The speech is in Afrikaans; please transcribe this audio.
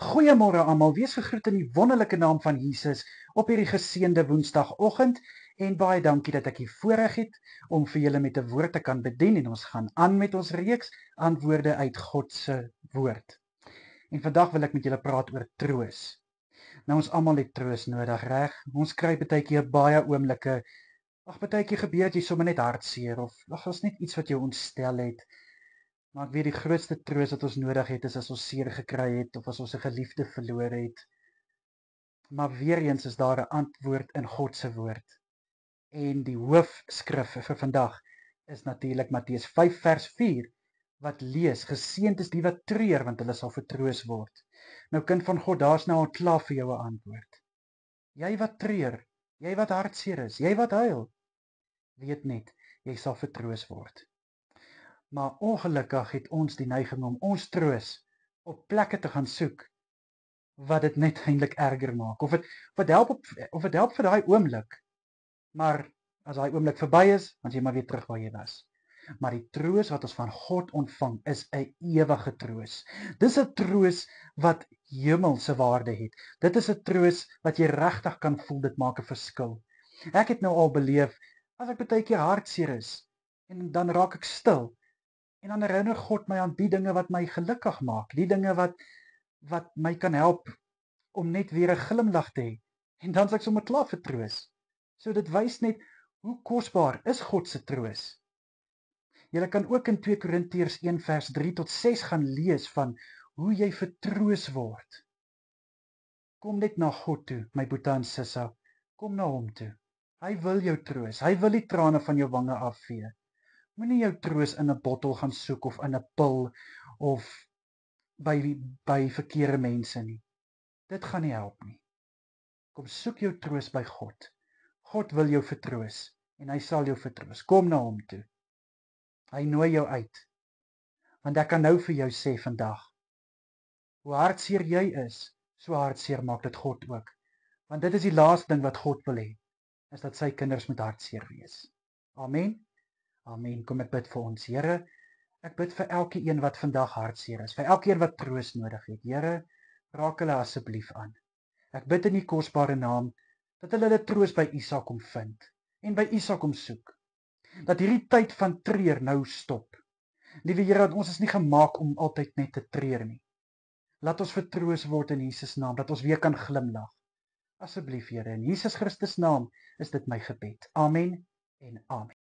Goeiemôre almal, wees gegroet in die wonderlike naam van Jesus op hierdie geseënde Woensdagoggend en baie dankie dat ek die voorreg het om vir julle met 'n woord te kan bedien en ons gaan aan met ons reeks antwoorde uit God se woord. En vandag wil ek met julle praat oor troos. Nou ons almal het troos nodig, reg? Ons kry baie keer baie oomblikke. Baie keer gebeur dit jy sommer net hartseer of is net iets wat jou ontstel het. Maar ek weet die grootste troos wat ons nodig het is as ons seer gekry het of as ons 'n geliefde verloor het. Maar weer eens is daar 'n antwoord in God se woord. En die hoofskrif vir vandag is natuurlik Matteus 5 vers 4 wat lees: Geseënd is die wat treur want hulle sal vertroos word. Nou kind van God, daar's nou al klaar vir jou 'n antwoord. Jy wat treur, jy wat hartseer is, jy wat huil, weet net, jy sal vertroos word. Maar ongelukkig het ons die neiging om ons troos op plekke te gaan soek wat dit net eintlik erger maak. Of dit help vir daai oomblik. Maar as daai oomblik verby is, dan jy maar weer terug waar jy was. Maar die troos wat ons van God ontvang is 'n ewige troos. Dis 'n troos wat hemelse waarde het. Dit is 'n troos wat jy regtig kan voel dit maak 'n verskil. Ek het nou al beleef as ek baie keer hartseer is en dan raak ek stil. En dan herinner God my aan die dinge wat my gelukkig maak, die dinge wat my kan help om net weer 'n glimlag te hê. En dan is ek sommer klaar vertroos. So dit wys net hoe kosbaar is God se troos. Jy kan ook in 2 Korintiërs 1 vers 3 tot 6 gaan lees van hoe jy vertroos word. Kom net na God toe, my boetie en sissa. Kom na hom toe. Hy wil jou troos. Hy wil die trane van jou wange afvee. Moenie jou troos in 'n bottel gaan soek of in 'n pil of by verkeerde mense nie. Dit gaan nie help nie. Kom soek jou troos by God. God wil jou vertroos en hy sal jou vertroos. Kom na hom toe. Hy nooi jou uit. Want ek kan nou vir jou sê vandag, hoe hartseer jy is, so hartseer maak dit God ook. Want dit is die laaste ding wat God wil hê, is dat sy kinders moet hartseer wees. Amen. Amen. Kom ek bid vir ons. Here, ek bid vir elkeen wat vandag hartseer is, vir elkeen wat troos nodig het. Here, raak hulle asseblief aan. Ek bid in die kosbare naam dat hulle troos by U sal kom vind en by U sal kom soek. Dat hierdie tyd van treur nou stop. Liewe Here, ons is nie gemaak om altyd net te treur nie. Laat ons vertroos word in Jesus naam, dat ons weer kan glimlag. Asseblief Here, in Jesus Christus naam is dit my gebed. Amen en amen.